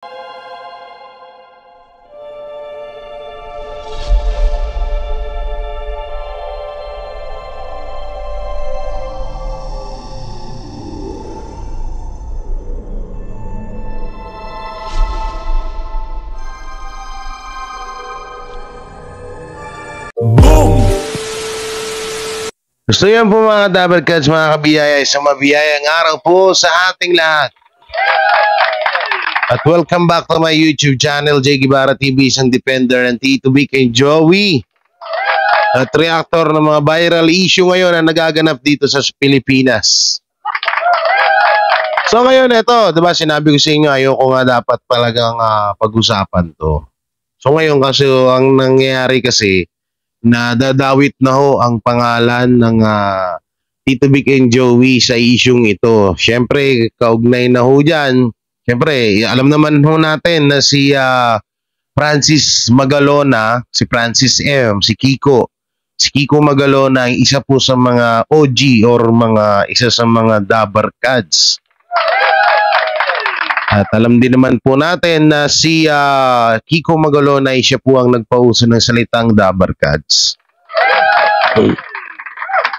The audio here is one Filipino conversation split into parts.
Gusto yan po mga Dabarkads, mga kabiyaya, isang mabiyayang araw po sa ating lahat. At welcome back to my YouTube channel, J. Guevara TV, isang defender ng T2B kay Joey. At reactor ng mga viral issue ngayon na nagaganap dito sa Pilipinas. So ngayon ito, diba sinabi ko sa inyo, ayoko nga dapat talagang pag-usapan to. So ngayon kasi ang nangyayari kasi, na dadawit na ho ang pangalan ng Tito Vic and Joey sa isyung ito. Siyempre, kaugnay na ho dyan. Siyempre, alam naman ho natin na si Francis Magalona, si Francis M, si Kiko. Si Kiko Magalona ay isa po sa mga OG or isa sa mga Dabarkads. At alam din naman po natin na si Kiko Magalona ay siya po ang nagpauso ng salitang Dabarkads.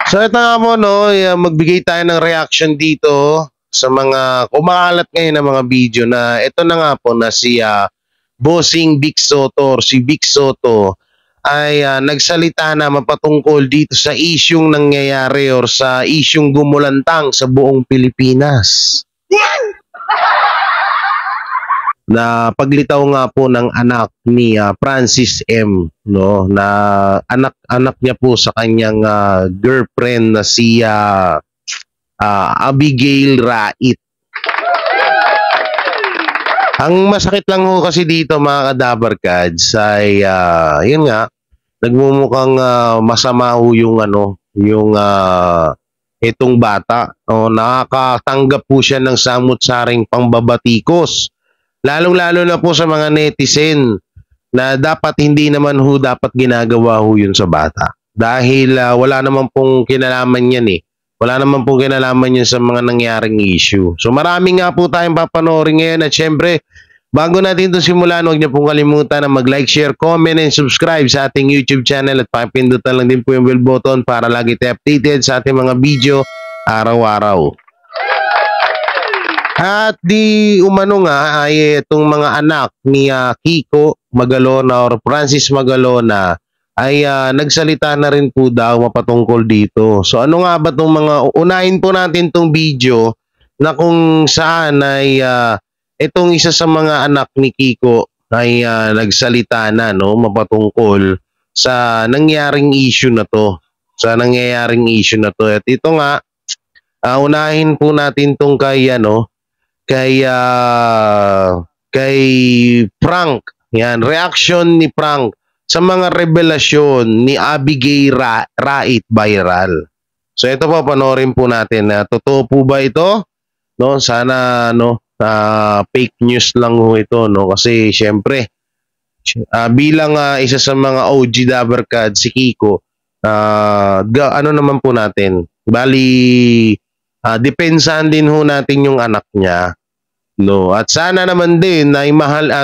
So ito nga po, no, magbigay tayo ng reaction dito sa mga kumakalat ngayon ng mga video na ito na nga po na si Bossing Vic Soto or si Vic Soto ay nagsalita na mapatungkol dito sa isyung nangyayari or sa isyung gumulantang sa buong Pilipinas. Na paglitaw nga po ng anak ni Francis M, no, na anak niya po sa kanyang girlfriend na si Abigail Rait. Ang masakit lang ho kasi dito mga Dabarkads ay yun nga, nagmumukhang masama ho yung itong bata. Nakakatanggap po siya ng samut-saring pangbabatikos. Lalong-lalo na po sa mga netizen na dapat hindi naman ho dapat ginagawa ho yun sa bata. Dahil wala naman pong kinalaman yan eh. Wala naman pong kinalaman yan sa mga nangyaring issue. So marami nga po tayong papanoorin ngayon at syempre, bago natin ito simulan, huwag niyo pong kalimutan na mag-like, share, comment, and subscribe sa ating YouTube channel at pakipindutan lang din po yung bell button para lagi tayo updated sa ating mga video araw-araw. At di umano nga ay itong mga anak ni Kiko Magalona or Francis Magalona ay nagsalita na rin po daw mapatungkol dito. So ano nga ba itong mga, unahin po natin itong video na kung saan ay itong isa sa mga anak ni Kiko ay nagsalita na, no, mapatungkol sa nangyaring issue na to. Sa nangyayaring issue na to. At ito nga, unahin po natin itong kay Frank. Yan, reaction ni Frank sa mga revelasyon ni Abigail Rait viral. So ito po, panoorin po natin. Totoo po ba ito? No, sana fake news lang ho ito, no, kasi syempre bilang isa sa mga OG Dabarkad si Kiko, ano naman po natin, bali depensahan din ho natin yung anak niya. No, at sana naman din na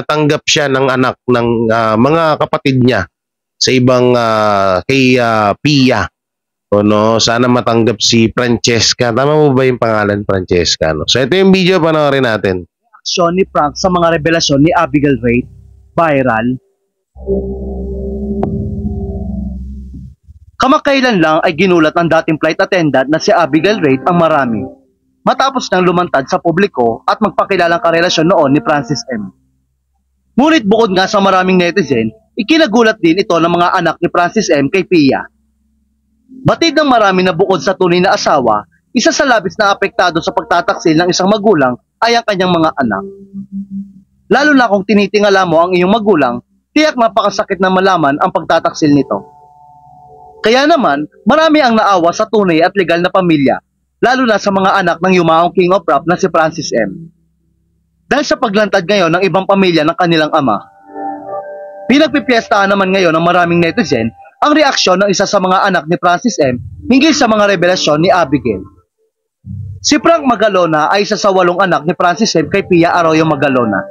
tanggap siya ng anak ng mga kapatid niya sa ibang kay Pia. O no, sana matanggap si Francesca. Tama mo ba yung pangalan, Francesca? No? So ito yung video, panoorin natin. Reaksyon ni Frank sa mga revelasyon ni Abigail Rait viral. Kamakailan lang ay ginulat ng dating flight attendant na si Abigail Rait ang marami matapos nang lumantad sa publiko at magpakilalang karelasyon noon ni Francis M. Ngunit bukod nga sa maraming netizen, ikinagulat din ito ng mga anak ni Francis M kay Pia. Batid ng marami na bukod sa tunay na asawa, isa sa labis na apektado sa pagtataksil ng isang magulang ay ang kanyang mga anak. Lalo na kung tinitingala mo ang iyong magulang, tiyak napakasakit na malaman ang pagtataksil nito. Kaya naman, marami ang naawa sa tunay at legal na pamilya, lalo na sa mga anak ng yumaong King of Rap na si Francis M. Dahil sa paglantad ngayon ng ibang pamilya ng kanilang ama, pinagpipiestahan naman ngayon ng maraming netizen ang reaksyon ng isa sa mga anak ni Francis M hinggil sa mga revelasyon ni Abigail. Si Frank Magalona ay isa sa 8 anak ni Francis M kay Pia Arroyo Magalona.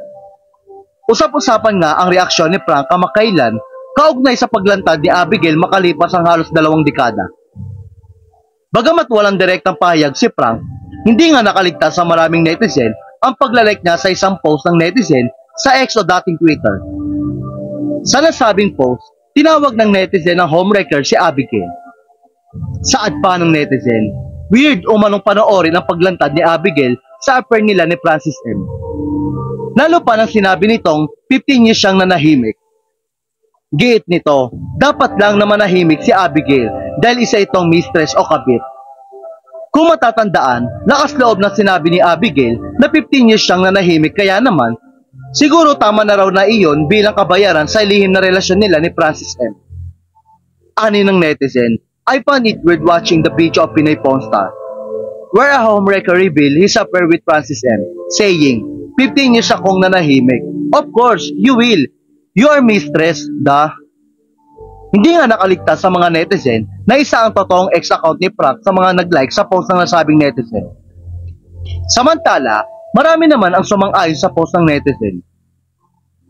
Usap-usapan nga ang reaksyon ni Frank kamakailan kaugnay sa paglantad ni Abigail makalipas ang halos 2 dekada. Bagamat walang direktang pahayag si Frank, hindi nga nakaligtas sa maraming netizen ang paglalike niya sa isang post ng netizen sa X o dating Twitter. Sa nasabing post, tinawag ng netizen ng homewrecker si Abigail. Saad pa ng netizen, weird umanong panoorin ang paglantad ni Abigail sa affair nila ni Francis M. Lalo pa nang sinabi nitong 15 years siyang nanahimik. Giit nito, dapat lang na manahimik si Abigail dahil isa itong mistress o kabit. Kung matatandaan, lakas loob na sinabi ni Abigail na 15 years siyang nanahimik kaya naman, siguro tama na raw na iyon bilang kabayaran sa lihim na relasyon nila ni Francis M. Ani ng netizen, I found it weird watching the video of Pinoy Pawn Star, where a homewrecker revealed his affair with Francis M, saying, 15 years akong nanahimik. Of course, you will. You are mistress, da. Hindi nga nakaligtas sa mga netizen na isa ang totoong ex-account ni Frank sa mga nag-like sa post ng nasabing netizen. Samantala, marami naman ang sumang-ayon sa post ng netizen.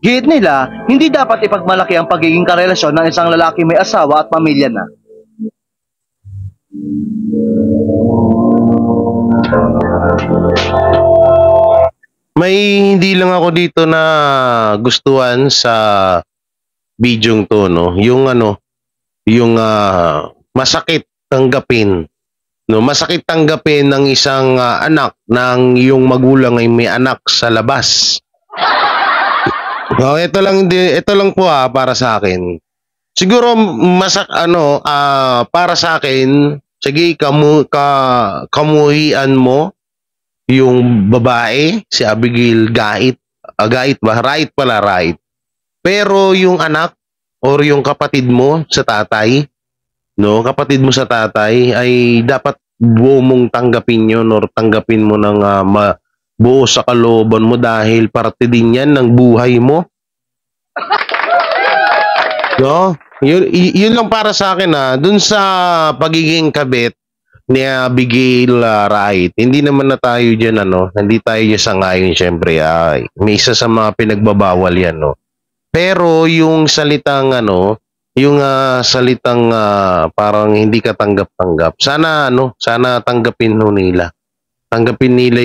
Giit nila, hindi dapat ipagmalaki ang pagiging karelasyon ng isang lalaki may asawa at pamilya na. May hindi lang ako dito na gustuhan sa bidyong to, no? Yung masakit tanggapin. No, masakit tanggapin ng isang anak ng yung magulang ay may anak sa labas. No, ito lang po para sa akin. Siguro para sa akin, sige kamuhian mo yung babae, si Abigail Gait ba? Right. Pero yung anak or yung kapatid mo sa tatay, no, kapatid mo sa tatay ay dapat buo mong tanggapin yun or tanggapin mo ng buo sa kalooban mo dahil parte din yan ng buhay mo. No? Yun lang para sa akin dun sa pagiging kabit ni Abigail Wright. Hindi naman na tayo diyan hindi tayo diyan sangayon syempre. May isa sa mga pinagbabawal yan, no. Pero yung salitang salitang parang hindi ka tanggap-tanggap. Sana tanggapin nila. Tanggapin nila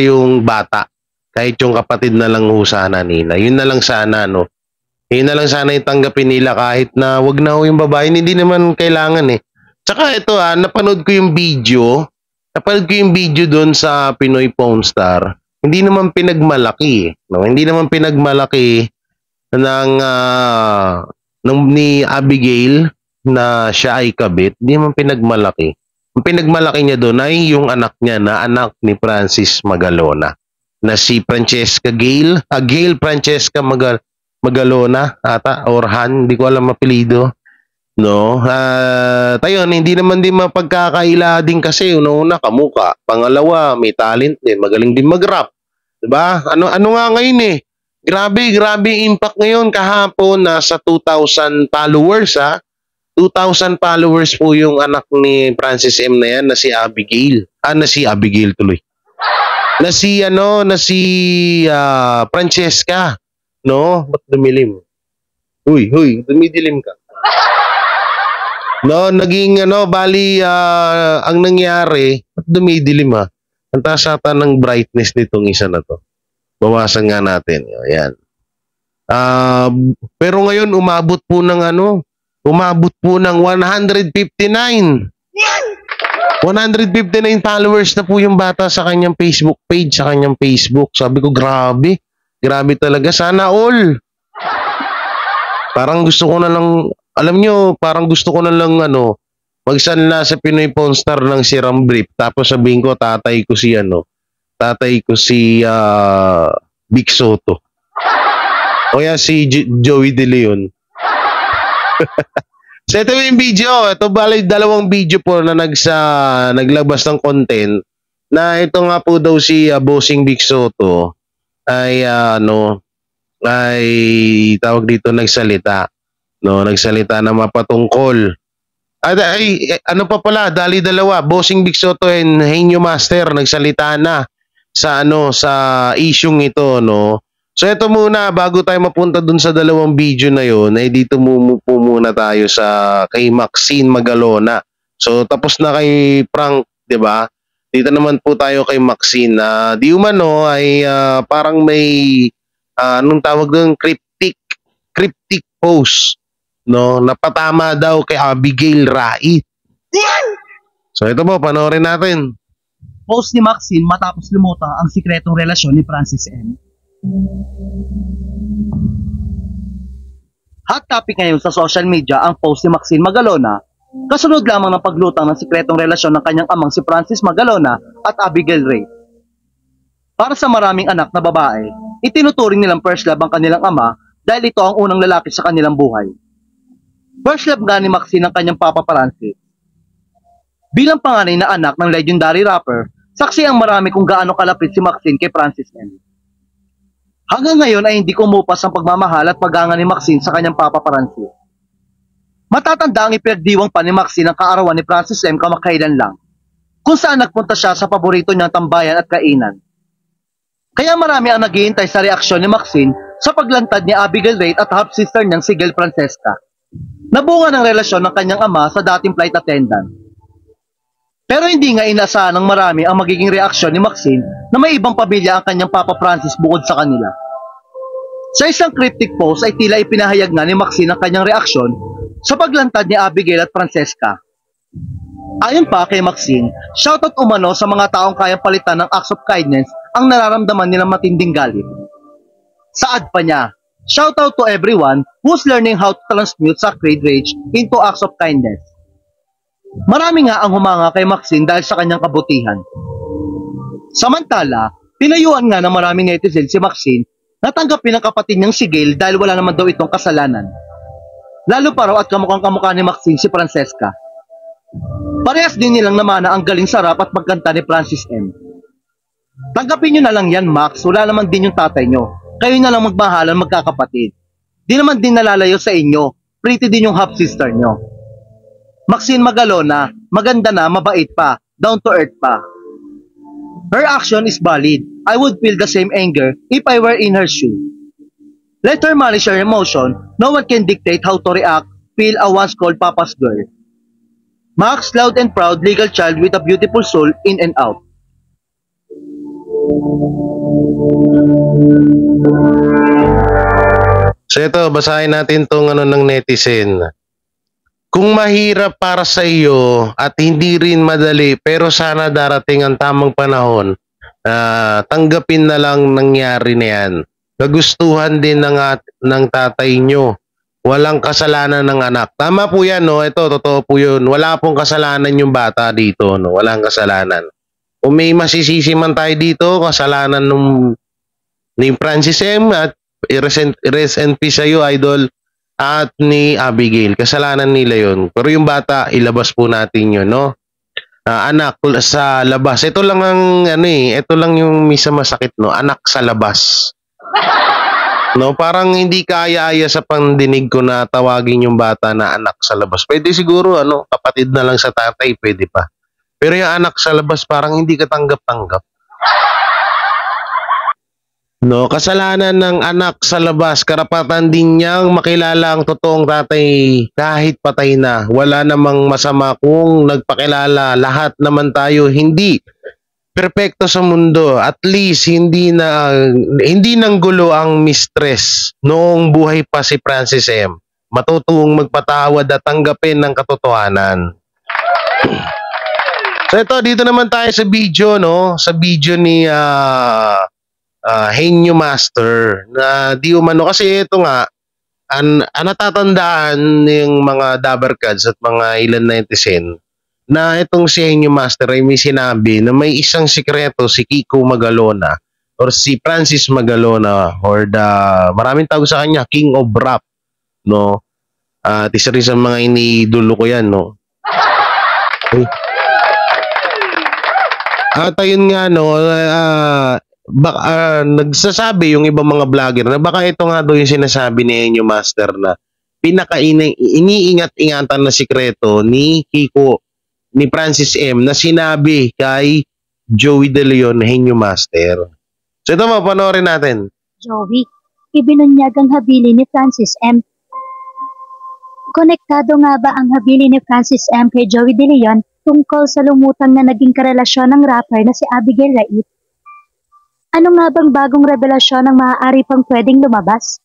yung bata. Kahit yung kapatid na lang sana nila. Yun na lang sana, no. Yun na lang sana yung tanggapin nila kahit na wag na yung babae. Hindi naman kailangan eh. Tsaka ito napanood ko yung video. Doon sa Pinoy Pawn Star. Hindi naman pinagmalaki. No? Hindi naman pinagmalaki ni Abigail na siya ay kabit. Hindi naman pinagmalaki. Ang pinagmalaki niya doon ay yung anak niya na anak ni Francis Magalona. Na si Francesca Gail. Gail Francesca Magalona ata or Han, hindi ko alam apelyido, no. Tayo hindi naman din mapagkakaila din kasi una kamuka, pangalawa may talent din, magaling din mag-rap, 'di ba? Ano nga ngayon grabe impact ngayon. Kahapon nasa 2,000 followers 2,000 followers po yung anak ni Francis M na yan na si Abigail. Na si Abigail tuloy. Na si Francesca. No, ba't dumilim? Huy, dumidilim ka. No, naging bali ang nangyari, ba't dumidilim Ang taas ata ng brightness nitong isa na to. Bawasan nga natin. Ayan. Pero ngayon umabot po ng 159. 159 followers na po yung bata sa kanyang Facebook page, sa kanyang Facebook. Sabi ko, grabe talaga. Sana all. Parang gusto ko na lang, alam nyo, magsanla sa Pinoy Pawn Star ng Siram Brief. Tapos sabihin ko, tatay ko si Vic Soto. O yan, si Joey De Leon. So ito yung video. Ito bali 2 video po na naglabas ng content na ito nga po daw si Bossing Vic Soto ay tawag dito nagsalita na mapatungkol. Ano pa pala, dali dalawa, Bossing Vic Soto and Henyo Master nagsalita na sa isyung ito, no. So ito muna, bago tayo mapunta dun sa dalawang video na yon, ay dito po muna tayo sa kay Maxine Magalona. So tapos na kay Frank, 'di ba? Dito naman po tayo kay Maxine na di umano ay parang may anong tawag doon, cryptic post, no, napatama daw kay Abigail Rait. So ito po, panoorin natin. Post ni Maxine matapos lumutang ang sikretong relasyon ni Francis M. Hot topic ngayon sa social media ang post ni Maxine Magalona kasunod lamang ng paglutang ng sikretong relasyon ng kanyang amang si Francis Magalona at Abigail Rait. Para sa maraming anak na babae, itinuturing nilang first love ang kanilang ama dahil ito ang unang lalaki sa kanilang buhay. First love nga ni Maxine ang kanyang Papa Francis. Bilang panganay na anak ng legendary rapper, saksi ang marami kung gaano kalapit si Maxine kay Francis M. Hanggang ngayon ay hindi kumupas ang pagmamahal at paghanga ni Maxine sa kanyang Papa Francis. Matatanda ang ipinagdiwang pa ni Maxine ang kaarawan ni Francis M kamakailan lang, kung saan nagpunta siya sa paborito niyang tambayan at kainan. Kaya marami ang naghihintay sa reaksyon ni Maxine sa paglantad ni Abigail Rait at half-sister niyang si Gail Francesca. Nabunga ng relasyon ng kanyang ama sa dating flight attendant. Pero hindi nga inaasahan ng marami ang magiging reaksyon ni Maxine na may ibang pamilya ang kanyang Papa Francis bukod sa kanila. Sa isang cryptic post ay tila ipinahayag nga ni Maxine ang kanyang reaksyon sa paglantad ni Abigail at Francesca. Ayon pa kay Maxine, shoutout umano sa mga taong kayang palitan ng acts of kindness ang nararamdaman nilang matinding galit. Saad pa niya, shoutout to everyone who's learning how to transmute sacred rage into acts of kindness. Marami nga ang humanga kay Maxine dahil sa kanyang kabutihan. Samantala, tinayuan nga ng maraming netizen si Maxine na tanggapin ang kapatid niyang si Gail dahil wala naman daw itong kasalanan. Lalo pa raw at kamukhang-kamukha ni Maxine si Francesca. Parehas din nilang namana ang galing sarap at magkanta ni Francis M. Tanggapin nyo na lang yan, Max, wala naman din yung tatay nyo. Kayo na lang magmahalan magkakapatid. Di naman din nalalayo sa inyo, pretty din yung half-sister nyo. Maxine Magalona, maganda na, mabait pa, down to earth pa. Her action is valid. I would feel the same anger if I were in her shoe. Let her manage her emotion. No one can dictate how to react, feel a once called Papa's girl. Max, loud and proud, legal child with a beautiful soul in and out. So ito, basahin natin tong ng netizen. Kung mahirap para sa iyo at hindi rin madali pero sana darating ang tamang panahon, tanggapin na lang nangyari na yan. Kagustuhan din ng tatay nyo. Walang kasalanan ng anak. Tama po yan, no? Ito, totoo po yun. Wala pong kasalanan yung bata dito, no? Walang kasalanan. Kung may masisisi man tayo dito, kasalanan ni Francis M. at rest in peace sa'yo, idol, at ni Abigail. Kasalanan nila yun. Pero yung bata, ilabas po natin yun, no? Anak sa labas. Ito lang ang, ito lang yung misa masakit, no? Anak sa labas. No, parang hindi kaya-aya sa pandinig ko na tawagin yung bata na anak sa labas. Pwede siguro, kapatid na lang sa tatay, pwede pa. Pero yung anak sa labas, parang hindi ka tanggap-tanggap. No, kasalanan ng anak sa labas, karapatan din niyang makilala ang totoong tatay kahit patay na. Wala namang masama kung nagpakilala. Lahat naman tayo hindi perpekto sa mundo. At least hindi nang gulo ang mistress noong buhay pa si Francis M. Matutong magpatawad at tanggapin ng katotohanan. So ito, dito naman tayo sa video, no? Sa video ni Henyo Master na di umano kasi ito nga natatandaan ng mga Dabarkads at mga ilan na netizen na itong si Henyo Master ay may sinabi na may isang sikreto si Kiko Magalona or si Francis Magalona or maraming tawag sa kanya King of Rap, no? At isa rin sa mga iniidolo ko yan, no? At ayun nga, no, nagsasabi yung ibang mga vlogger na baka ito nga daw yung sinasabi ni Henyo Master na iniingat-ingatan na sikreto ni Kiko, ni Francis M na sinabi kay Joey De Leon, Henyo Master. So ito mo, panoorin natin. Joey, ibinunyag ang habili ni Francis M. Konektado nga ba ang habili ni Francis M kay Joey De Leon tungkol sa lumutang na naging karelasyon ng rapper na si Abigail Rait? Ano nga bang bagong revelasyon ang maaari pang pwedeng lumabas?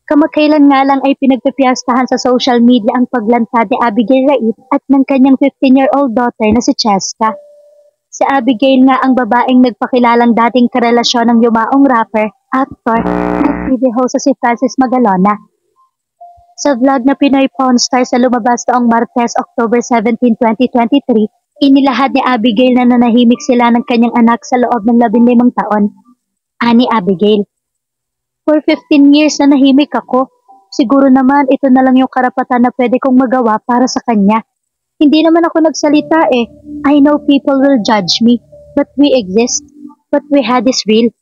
Kamakailan nga lang ay pinagpipiyastahan sa social media ang paglantad ni Abigail Rait at ng kanyang 15-year-old daughter na si Cheska. Si Abigail nga ang babaeng nagpakilalang dating karelasyon ng yumaong rapper, actor, at TV host sa si Francis Magalona. Sa vlog na Pinoy Pawn Star sa lumabas noong Martes, October 17, 2023, inilahad ni Abigail na nanahimik sila ng kanyang anak sa loob ng 15 taon. Ani Abigail, "For 15 years na nahimik ako. Siguro naman ito na lang yung karapatan na pwede kong magawa para sa kanya. Hindi naman ako nagsalita eh. I know people will judge me, but we exist. What we had is real."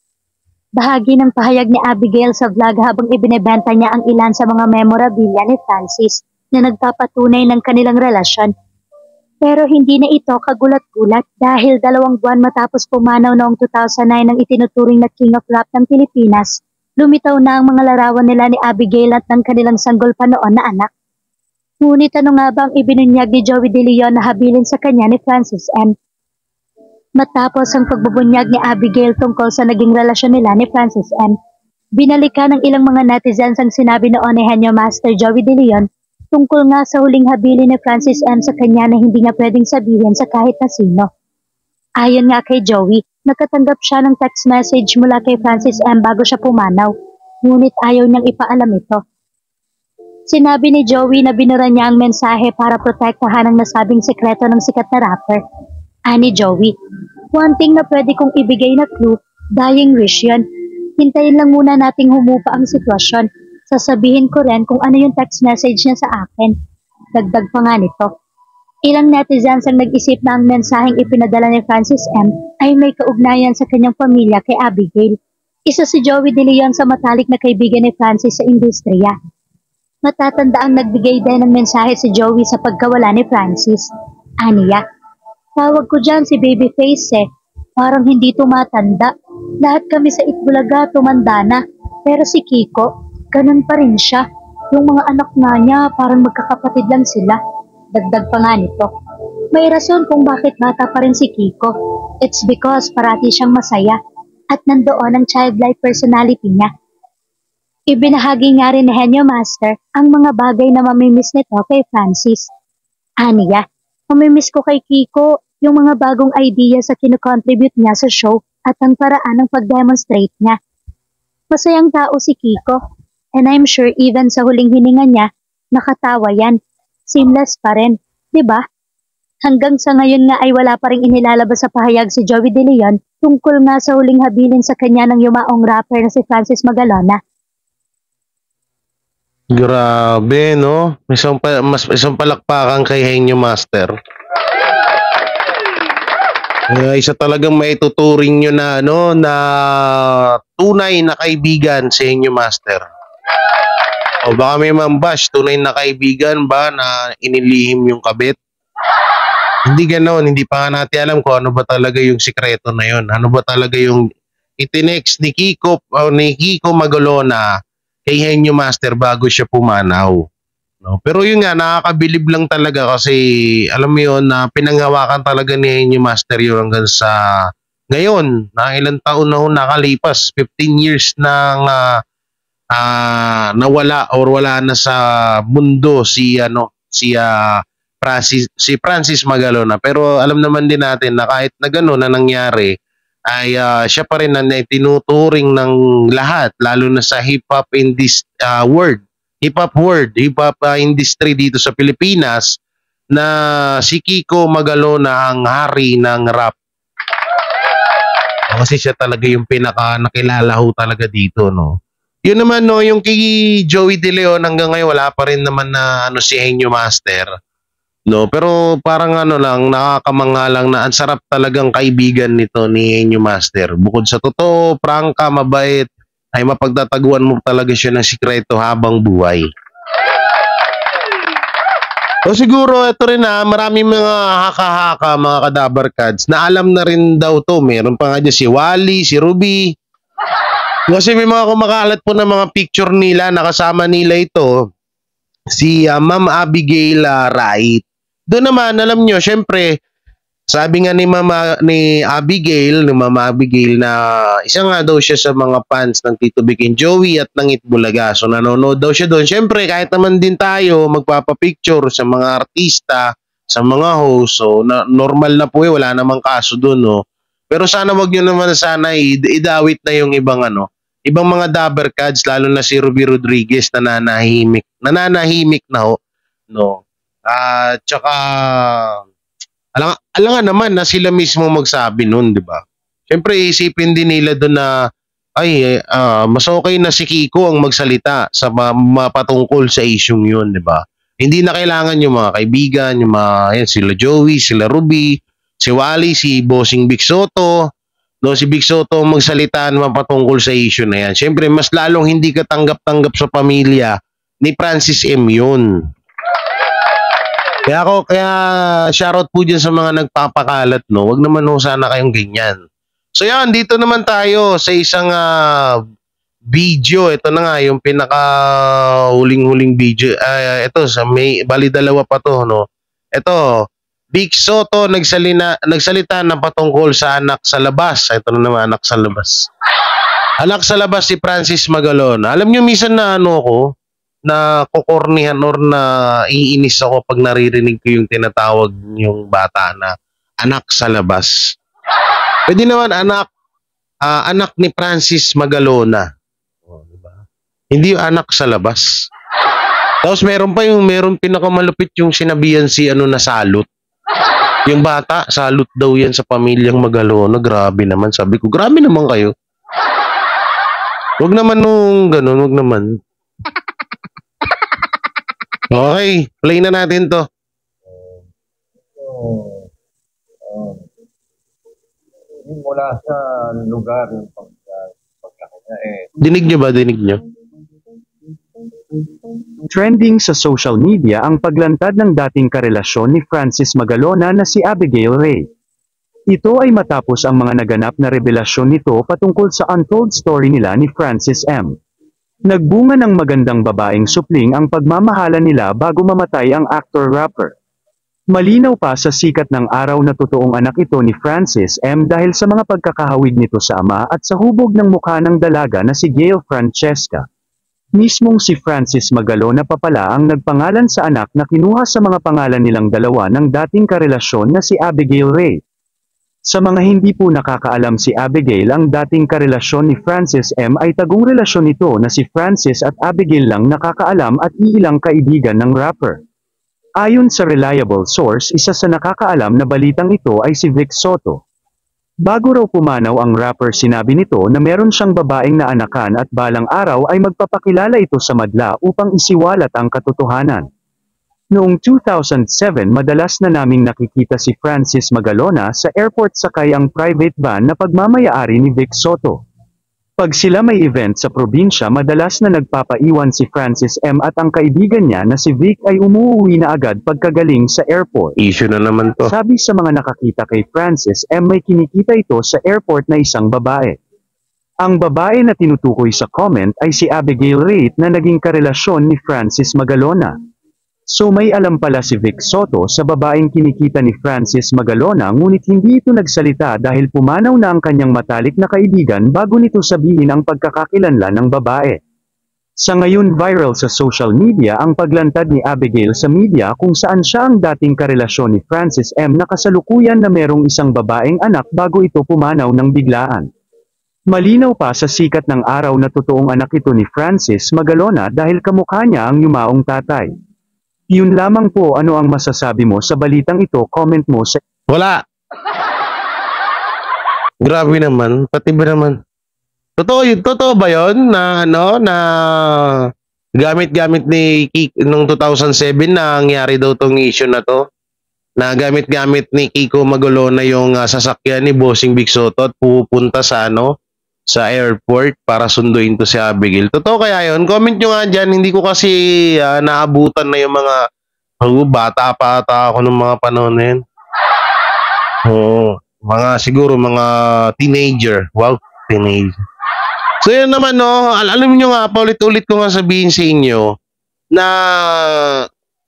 Bahagi ng pahayag ni Abigail sa vlog habang ibinebenta niya ang ilan sa mga memorabilia ni Francis na nagpapatunay ng kanilang relasyon. Pero hindi na ito kagulat-gulat dahil 2 buwan matapos pumanaw noong 2009 ang itinuturing na King of Rap ng Pilipinas, lumitaw na ang mga larawan nila ni Abigail at ng kanilang sanggol pa noon na anak. Ngunit ano nga ba ang ibinunyag ni Joey De Leon na habilin sa kanya ni Francis M? Matapos ang pagbubunyag ni Abigail tungkol sa naging relasyon nila ni Francis M, binalikan ng ilang mga netizens ang sinabi noon ni Henyo Master Joey De Leon tungkol nga sa huling habilin ni Francis M sa kanya na hindi niya pwedeng sabihin sa kahit na sino. Ayon nga kay Joey, nakatanggap siya ng text message mula kay Francis M bago siya pumanaw, ngunit ayaw niyang ipaalam ito. Sinabi ni Joey na binura niya ang mensahe para protektahan ang nasabing sekreto ng sikat na rapper. Ani Joey, "One thing na pwede kong ibigay na clue, dying wish yun. Hintayin lang muna nating humupa ang sitwasyon. Sasabihin ko rin kung ano yung text message niya sa akin." Dagdag pa nga nito, ilang netizens ang nag-isip na ang mensaheng ipinadala ni Francis M ay may kaugnayan sa kanyang pamilya kay Abigail. Isa si Joey De Leon sa matalik na kaibigan ni Francis sa industriya. Matatanda ang nagbigay din ng mensahe si Joey sa pagkawala ni Francis. Aniya, "Tawag ko dyan si Babyface eh. Parang hindi tumatanda. Lahat kami sa Itbulaga tumanda na. Pero si Kiko, ganun pa rin siya. Yung mga anak nga niya parang magkakapatid lang sila." Dagdag pa nga nito, may rason kung bakit bata pa rin si Kiko. It's because parati siyang masaya at nandoon ang childlike personality niya. Ibinahagi nga rin ni Henyo Master ang mga bagay na mamimiss nito kay Francis. Aniya, "Mamimiss ko kay Kiko yung mga bagong idea sa kinocontribute niya sa show at ang paraan ng pag-demonstrate niya. Masayang tao si Kiko, and I'm sure even sa huling hininga niya, nakatawa yan. Seamless pa rin, di ba?" Hanggang sa ngayon nga ay wala pa rin inilalabas sa pahayag si Joey De Leon tungkol nga sa huling habilin sa kanya ng yumaong rapper na si Francis Magalona. Grabe, no? Isang palakpakan kay Henyo Master. Isa talagang maituturing nyo na, ano, na tunay na kaibigan si Henyo Master. O baka may mambash, tunay na kaibigan ba na inilihim yung kabit? Hindi ganoon, hindi pa nga natin alam kung ano ba talaga yung sikreto na yun. Ano ba talaga yung itinext ni Kiko Magalona kay Henyo Master bago siya pumanaw. No? Pero yun nga, nakakabilib lang talaga kasi alam mo yun na pinanghawakan talaga ni Henyo Master yun hanggang sa ngayon, na ilang taon na nakalipas, 15 years nang nawala or wala na sa mundo si Francis Magalona. Pero alam naman din natin na kahit na gano'n na nangyari ay siya pa rin na tinuturing ng lahat, lalo na sa hip-hop industry dito sa Pilipinas, na si Kiko Magalona ang hari ng rap. Kasi siya talaga yung pinaka nakilala ho talaga dito, no. Yun naman, no, yung kay Joey De Leon hanggang ngayon wala pa rin naman na si Henyo Master. No, pero parang lang, nakakamangha lang na ang sarap talagang kaibigan nito ni Henyo Master. Bukod sa totoo, prangka, mabait, ay mapagtataguan mo talaga siya ng sikreto habang buhay. O siguro, ito rin maraming mga haka-haka, mga kadabar cards, na alam na rin daw to. Meron pa nga dyan si Wally, si Ruby. Kasi may mga kumakalat po ng mga picture nila, nakasama nila ito, si Ma'am Abigail Wright. Doon naman, alam nyo, syempre, sabi nga ni Mama ni Mama Abigail na isa nga daw siya sa mga fans ng Tito Vic and Joey at ng Itbulaga. So nanonood daw siya doon. Syempre kahit naman din tayo magpapapicture sa mga artista, sa mga host. So normal na po wala namang kaso doon, no. Pero sana wag niyo naman sana idawit na yung ibang mga dabber cards, lalo na si Ruby Rodriguez na nananahimik na ho, no. Tsaka alangan naman na sila mismo magsabi nun, di ba? Siyempre, isipin din nila doon na, mas okay na si Kiko ang magsalita sa mapatungkol sa isyong yun, di ba? Hindi na kailangan yung mga kaibigan, yung mga, sila Joey, sila Ruby, si Wally, si Bossing Big Soto, no, si Big Soto ang magsalita na mapatungkol sa issue na yan. Siyempre, mas lalong hindi ka tanggap-tanggap sa pamilya ni Francis M. yun. Kaya shoutout po dyan sa mga nagpapakalat, no. Wag naman ho sana kayong ganyan. So yan, dito naman tayo sa isang video. Ito na nga yung pinaka huling video. Ito sa bali dalawa pa to, no. Ito, Big Soto nagsalita na patungkol sa anak sa labas. Ito na naman, anak sa labas. Anak sa labas si Francis Magalona. Alam nyo minsan na na kokornihan or na iinis ako pag naririnig ko yung tinatawag yung bata na anak sa labas. Pwede naman anak ni Francis Magalona. Diba? Hindi yung anak sa labas. Tapos meron pinakamalupit yung sinabihan si na salot. Yung bata, salot daw yan sa pamilyang Magalona. Grabe naman. Sabi ko, grabe naman kayo. Wag naman nung ganun, wag naman. Okay, play na natin to. Mula sa lugar ng pagkakanya Dinig nyo ba? Dinig nyo? Trending sa social media ang paglantad ng dating karelasyon ni Francis Magalona na si Abigail Ray. Ito ay matapos ang mga naganap na revelasyon nito patungkol sa untold story nila ni Francis M. Nagbunga ng magandang babaeng supling ang pagmamahalan nila bago mamatay ang actor-rapper. Malinaw pa sa sikat ng araw na totoong anak ito ni Francis M dahil sa mga pagkakahawig nito sa ama at sa hubog ng mukha ng dalaga na si Gail Francesca. Mismong si Francis Magalona pa pala ang nagpangalan sa anak na kinuha sa mga pangalan nilang dalawa ng dating karelasyon na si Abigail Ray. Sa mga hindi po nakakaalam si Abigail, ang dating karelasyon ni Francis M ay tagong relasyon nito na si Francis at Abigail lang nakakaalam at iilang kaibigan ng rapper. Ayon sa reliable source, isa sa nakakaalam na balitang ito ay si Vic Soto. Bago raw pumanaw ang rapper, sinabi nito na meron siyang babaeng naanakan at balang araw ay magpapakilala ito sa madla upang isiwalat ang katotohanan. Noong 2007 madalas na naming nakikita si Francis Magalona sa airport sakay ang private van na pagmamaya-ari ni Vic Soto. Pag sila may event sa probinsya madalas na nagpapaiwan si Francis M at ang kaibigan niya na si Vic ay umuwi na agad pagkagaling sa airport. Issue na naman to. Sabi sa mga nakakita kay Francis M may kinikita ito sa airport na isang babae. Ang babae na tinutukoy sa comment ay si Abigail Ray na naging karelasyon ni Francis Magalona. So may alam pala si Vic Soto sa babaeng kinikita ni Francis Magalona ngunit hindi ito nagsalita dahil pumanaw na ang kanyang matalik na kaibigan bago nito sabihin ang pagkakakilanlan ng babae. Sa ngayon viral sa social media ang paglantad ni Abigail sa media kung saan siya ang dating karelasyon ni Francis M na kasalukuyan na merong isang babaeng anak bago ito pumanaw ng biglaan. Malinaw pa sa sikat ng araw na totoong anak ito ni Francis Magalona dahil kamukha niya ang yumaong tatay. Yun lamang po, ano ang masasabi mo sa balitang ito? Comment mo sa... Wala. Grabe naman. Pati ba naman? Totoo ba yun? Na gamit-gamit ni Kiko nung 2007 na nangyari daw tong issue na to? Na gamit-gamit ni Kiko Magalona yung sasakyan ni Bossing Big Soto at pupunta sa sa airport para sunduin to si Abigail. Totoo kaya yun? Comment nyo nga dyan. Hindi ko kasi naabutan na yung mga Oo, bata pa ata ako ng mga panahon na yun. Oo, siguro mga teenager. Wow, teenager. So yun naman no, alam niyo nga, paulit-ulit ko nga sabihin sa inyo na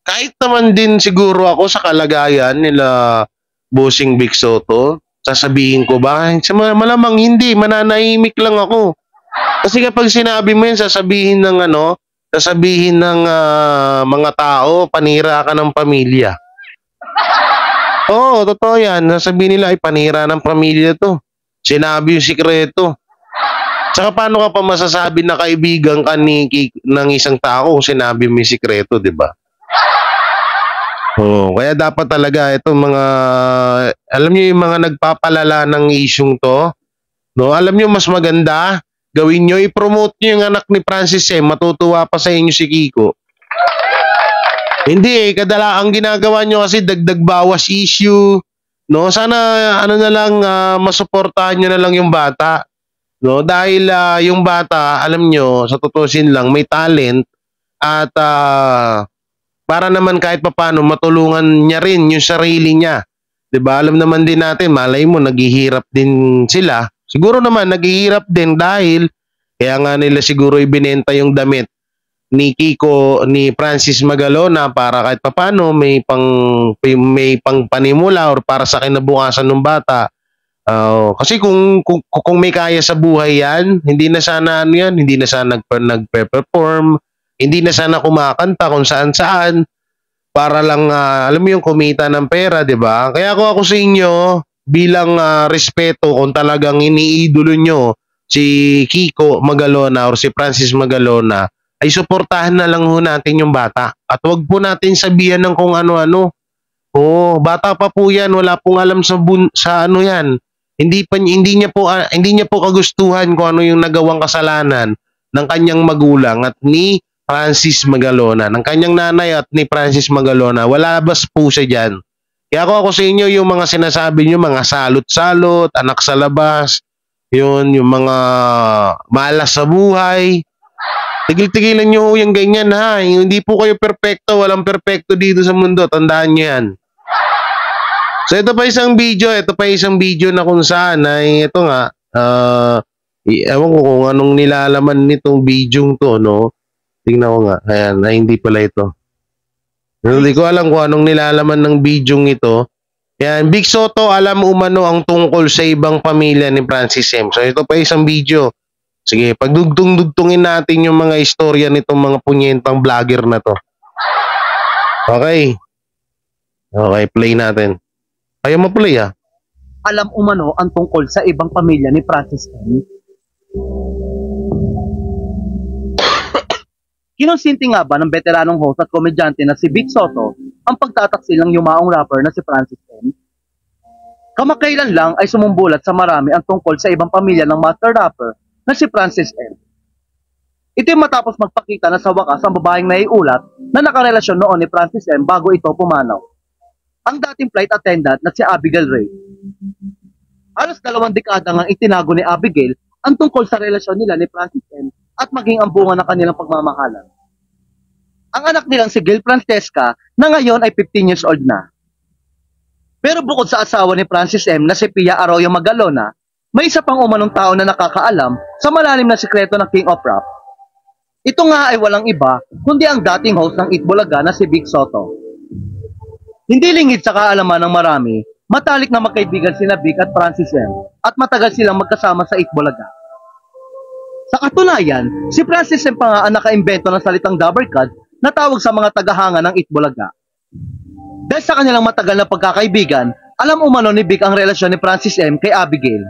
kahit naman din siguro ako sa kalagayan nila Bossing Vic Soto, sasabihin ko ba? Malamang hindi, mananahimik lang ako. Kasi kapag sinabi mo yun, sasabihin ng mga tao, panira ka ng pamilya. Oo, totoo yan. Sasabihin nila, ay panira ng pamilya to. Sinabi yung sikreto. Tsaka paano ka pa masasabi na kaibigan ka ng isang tao kung sinabi mo yung sikreto, di ba? Oh, kaya dapat talaga itong mga, alam niyo yung mga nagpapalala ng isyung to, no? Alam niyo mas maganda, gawin niyo, i-promote niyo yung anak ni Francis matutuwa pa sa inyo si Kiko. Hindi ang ginagawa niyo kasi dagdag bawas issue, no? Sana na lang masuportahan niyo na lang yung bata. No, dahil yung bata, alam nyo, sa tutusin lang, may talent at para naman kahit papaano matulungan niya rin yung sarili niya. 'Di ba? Alam naman din natin, malay mo naghihirap din sila. Siguro naman naghihirap din dahil kaya nga nila siguro ibinenta yung damit ni Francis Magalona para kahit papaano may pang panimula or para sa kinabukasan ng bata. Kasi kung may kaya sa buhay yan, hindi na sana hindi na sana nagpe-perform, hindi na sana kumakanta kung saan-saan para lang alam mo yung kumita ng pera, 'di ba? Kaya ako sa inyo bilang respeto kung talagang iniidolo nyo si Kiko Magalona or si Francis Magalona, ay suportahan na lang ho natin yung bata at wag po natin sabihan ng kung ano-ano. Bata pa po yan, wala pong alam sa ano yan. Hindi niya po kagustuhan kung ano yung nagawang kasalanan ng kanyang magulang at ni Francis Magalona, ng kanyang nanay at ni Francis Magalona. Wala bas po siya diyan. Kaya ako sa inyo yung mga sinasabi niyo, mga salot-salot, anak sa labas, yung mga malas sa buhay. Tigil-tigilan niyo yung ganyan ha. Hindi po kayo perpekto, walang perpekto dito sa mundo. Tandaan niyo yan. So ito pa isang video na kung saan ay ito nga ewan ko kung anong nilalaman nitong video to, no? Tingnan ko nga. Ayan, hindi pala ito. Hindi ko alam kung anong nilalaman ng video ito. Ayan, Vic Soto alam umano ang tungkol sa ibang pamilya ni Francis M. So ito pa isang video. Sige, pagdugtong-dugtungin natin yung mga istorya nitong mga punyentang vlogger na to. Okay. Okay, play natin. Ayaw ma-play Alam umano ang tungkol sa ibang pamilya ni Francis M. Kinonsinti nga ba ng veteranong host at komedyante na si Vic Soto ang pagtataksil ng yumaong rapper na si Francis M? Kamakailan lang ay sumumbulat sa marami ang tungkol sa ibang pamilya ng master rapper na si Francis M. Ito matapos magpakita na sa wakas ang babaeng naiulat na nakarelasyon noon ni Francis M bago ito pumanaw. Ang dating flight attendant na si Abigail Ray. Halos 2 dekada ngang itinago ni Abigail ang tungkol sa relasyon nila ni Francis M at maging ang bunga ng kanilang pagmamahalan. Ang anak nilang si Gail Francesca na ngayon ay 15 years old na. Pero bukod sa asawa ni Francis M na si Pia Arroyo Magalona, may isa pang umanong tao na nakakaalam sa malalim na sikreto ng King of Rap. Ito nga ay walang iba kundi ang dating host ng Itbulaga na si Vic Soto. Hindi lingid sa kaalaman ng marami, matalik na magkaibigan sina Vic at Francis M at matagal silang magkasama sa Itbulaga. Sa katunayan, si Francis M pa nga ang nakaimbento ng salitang Dabbercad na tawag sa mga tagahanga ng Itbulaga. Dahil sa kanilang matagal na pagkakaibigan, alam umano ni Vic ang relasyon ni Francis M kay Abigail.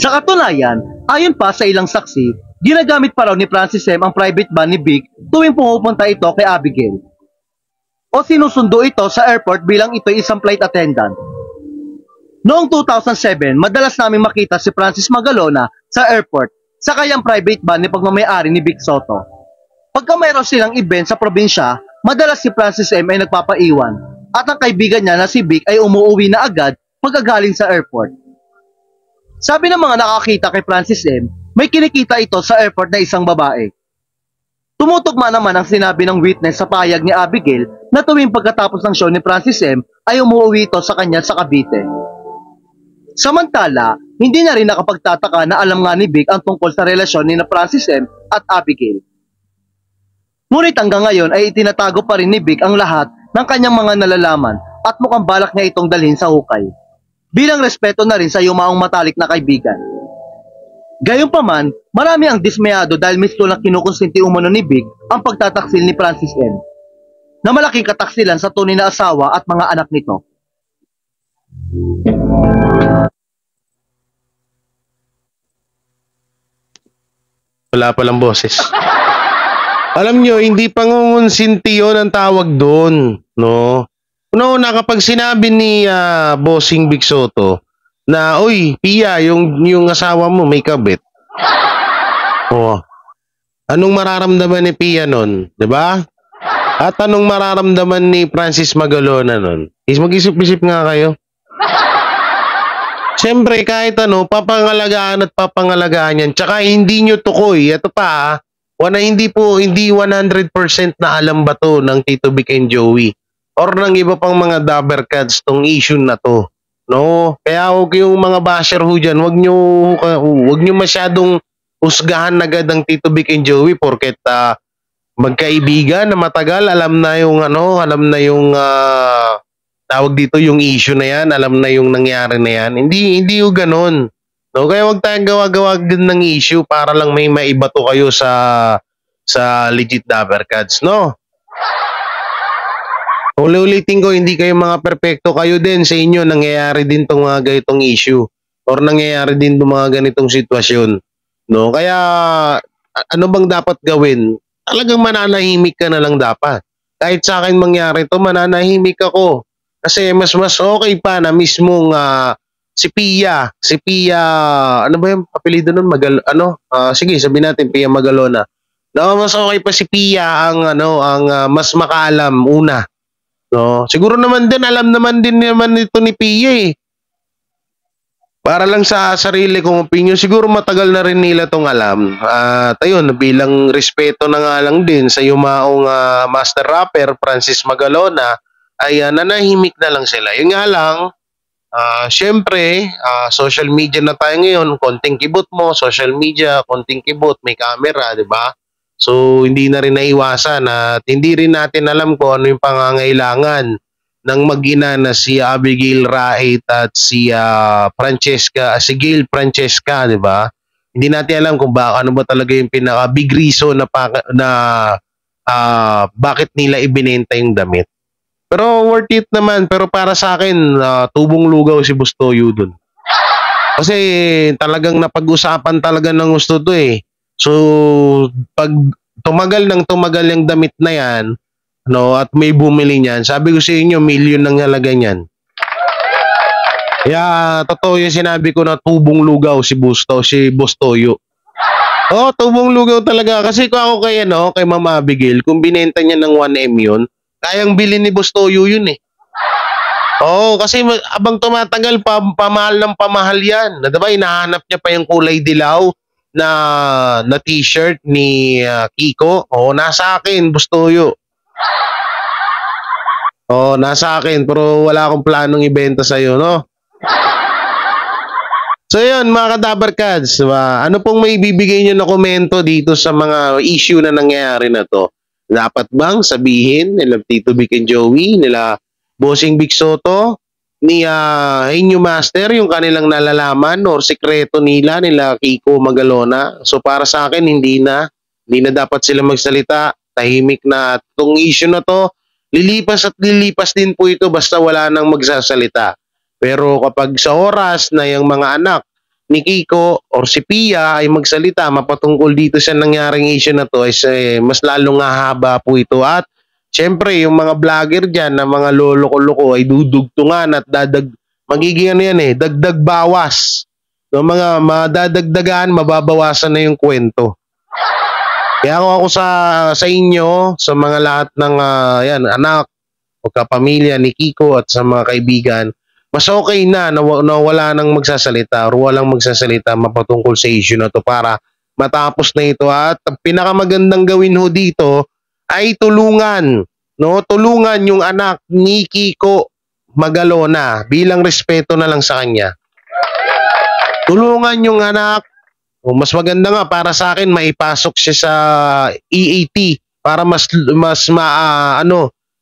Sa katunayan, ayon pa sa ilang saksi, ginagamit pa raw ni Francis M ang private van ni Vic tuwing pumupunta ito kay Abigail. O sinusundo ito sa airport bilang ito'y isang flight attendant. Noong 2007, madalas namin makita si Francis Magalona sa airport sa kayang private van ni pagmamayari ni Vic Soto. Pagka mayroon silang event sa probinsya, madalas si Francis M ay nagpapaiwan at ang kaibigan niya na si Vic ay umuuwi na agad pagkagaling sa airport. Sabi ng mga nakakita kay Francis M, may kinikita ito sa airport na isang babae. Tumutugma naman ang sinabi ng witness sa pahayag ni Abigail na tuwing pagkatapos ng show ni Francis M. ay umuwi ito sa kanya sa Cavite. Samantala, hindi na rin nakapagtataka na alam nga ni Vic ang tungkol sa relasyon ni Francis M. at Abigail. Ngunit hanggang ngayon ay itinatago pa rin ni Vic ang lahat ng kanyang mga nalalaman at mukhang balak niya itong dalhin sa hukay. Bilang respeto na rin sa yumaong matalik na kaibigan. Gayunpaman, marami ang dismayado dahil mismo lang kinukonsinti umano ni Vic ang pagtataksil ni Francis M. na malaking kataksilan sa tunay na asawa at mga anak nito. Wala palang boses. Alam nyo, hindi pangungonsinti yun ang tawag doon, no? Una, kapag sinabi ni Bossing Vic Soto na, uy, Pia, yung asawa mo may kabit. Oh. Anong mararamdaman ni Pia nun? Diba? At anong mararamdaman ni Francis Magalona nun? Mag-isip-isip nga kayo. Siyempre, kahit ano, papangalagaan at papangalagaan yan. Tsaka hindi nyo tukoy. Ito pa, hindi 100% na alam ba to ng Tito Vic and Joey or ng iba pang mga dabber cats tong issue na to. No? Kaya huwag yung mga basher ho dyan, huwag nyo masyadong usgahan agad ang Tito Vic and Joey porket magkaibigan na matagal, alam na yung tawag dito yung issue na yan, alam na yung nangyari na yan. Hindi yung ganun. No, kaya wag tayong gawa-gawa din ng issue para lang may maibato kayo sa legit dabber cats, no? Uli-ulitin ko, hindi kayo mga perpekto, kayo din sa inyo nangyayari din tong mga ganitong issue or nangyayari din tong mga ganitong sitwasyon, no? Kaya ano bang dapat gawin? Talagang mananahimik ka na lang dapat. Kahit sa akin mangyari to, mananahimik ako. Kasi mas okay pa na mismong si Pia, ano ba yung apelyido nun? Sige, sabihin natin Pia Magalona. No, mas okay pa si Pia ang mas makaalam una. No, siguro naman din alam naman ito ni Pia eh. Para lang sa sarili kong opinion, siguro matagal na rin nila tong alam. At ayun, bilang respeto na nga lang din sa yumaong master rapper Francis Magalona, ay nanahimik na lang sila. Yun nga lang, syempre, social media na tayo ngayon, konting kibot mo, social media, konting kibot, may camera, di ba? So, hindi na rin naiwasan at hindi rin natin alam kung ano yung pangangailangan ng mag-ina na si Abigail Rait at si Gail Francesca, di ba? Hindi natin alam kung ano ba talaga yung pinaka big reason na bakit nila ibinenta yung damit. Pero worth it naman. Pero para sa akin, tubong lugaw si Bustoyo dun. Kasi talagang napag-usapan talaga ng gusto to eh. So, pag tumagal yung damit na yan, at may bumili niyan, sabi ko sa inyo, million ng halaga niyan. Kaya, totoo yung sinabi ko na tubong lugaw si Bustoyo. Oh, tubong lugaw talaga. Kasi kung ako kay Mama Abigail, kung binenta niya ng 1M yun, kayang bilhin ni Bustoyo yun eh. Oo, kasi abang tumatagal, pamahal ng pamahal yan. Diba, hinahanap niya pa yung kulay dilaw na t-shirt ni Kiko. Oo, nasa akin, Bustoyo. Oo, nasa akin, pero wala akong planong ibenta sa'yo, no? So yun, mga kadabber cats, diba? Ano pong may bibigay nyo na komento dito sa mga issue na nangyayari na to? Dapat bang sabihin nila Tito Vic and Joey, nila Bossing Vic Soto, ni Inyo Master yung kanilang nalalaman or sikreto nila Kiko Magalona? So para sa akin, hindi na dapat sila magsalita. Tahimik na itong issue na to. Lilipas at lilipas din po ito basta wala nang magsasalita. Pero kapag sa oras na yung mga anak ni Kiko or si Pia ay magsalita mapatungkol dito sa nangyaring issue na to, mas lalong hahaba po ito. At syempre yung mga vlogger dyan na mga lolo-loko ay dudugtungan at magiging dagdag bawas. No, mga madadagdagan, mababawasan na yung kwento. Kaya ako sa inyo, sa mga lahat ng anak o kapamilya ni Kiko at sa mga kaibigan, mas okay na wala nang magsasalita or walang magsasalita mapatungkol sa issue na to para matapos na ito. At ang pinakamagandang gawin ho dito ay tulungan, no? Tulungan yung anak ni Kiko Magalona bilang respeto na lang sa kanya. Tulungan yung anak. O mas maganda nga para sa akin maipasok siya sa EAT para mas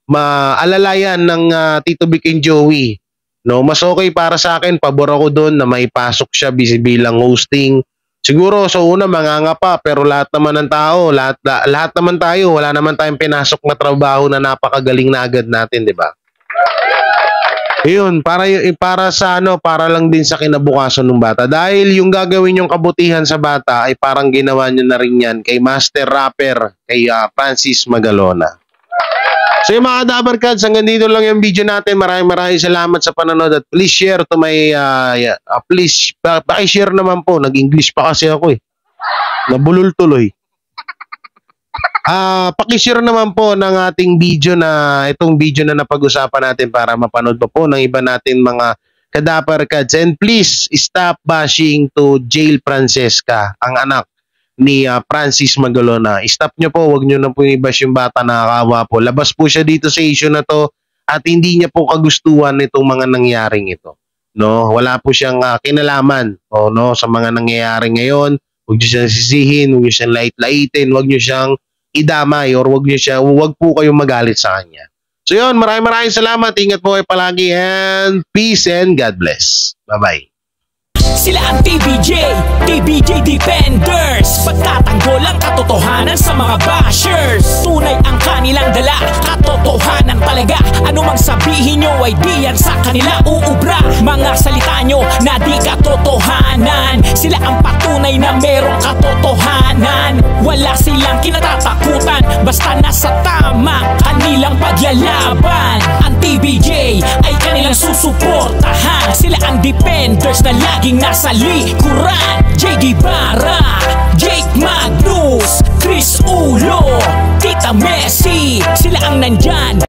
maalalayan ng Tito Vic and Joey. No, mas okay para sa akin, pabor ako doon na maipasok siya bilang hosting. Siguro sa una mangangapa pero lahat naman ng tao, lahat naman tayo, wala naman tayong pinasok na trabaho na napakagaling na agad natin, 'di ba? Ayun, para sa para lang din sa kinabukasan ng bata. Dahil yung gagawin yung kabutihan sa bata ay parang ginawa niyo na rin yan kay Master Rapper, kay Francis Magalona. So yung mga Dabarkads, hanggang dito lang yung video natin. Maraming salamat sa panonood at please share to my, please, paki-share naman po. Nag-English pa kasi ako eh. Nabulol tuloy. Paki-share naman po ng ating video itong video na napag-usapan natin para mapanood po ng iba natin mga Kadabarkads. And please stop bashing to Jail Francesca, ang anak ni Francis Magalona. Stop nyo po, wag nyo na po i-bash yung bata, nakakawa po. Labas po siya dito sa issue na to at hindi niya po kagustuhan itong mga nangyaring ito. No, wala po siyang kinalaman sa mga nangyayari ngayon. Huwag niyo siyang sisihin, huwag niyo siyang lait-laitin, huwag niyo siyang idamay or wag po kayong magalit sa kanya. So yun, maraming salamat. Ingat po kayo palagi and peace and God bless. Bye-bye. Sila ang TBJ Defenders. Pagtatanggol ang katotohanan sa mga bashers. Tunay ang kanilang dala, katotohanan talaga. Ano mang sabihin nyo ay di yan sa kanila uubra. Mga salita nyo na di katotohanan. Sila ang patunay na merong katotohanan. Wala silang kinatatakutan, basta nasa tama kanilang paglalaban. Ang TBJ ay kanilang susuportahan. Sila ang defenders na laging nasa likuran. JD Barra, Jake Magnus, Chris Ulo, Tita Messi, sila ang nandyan.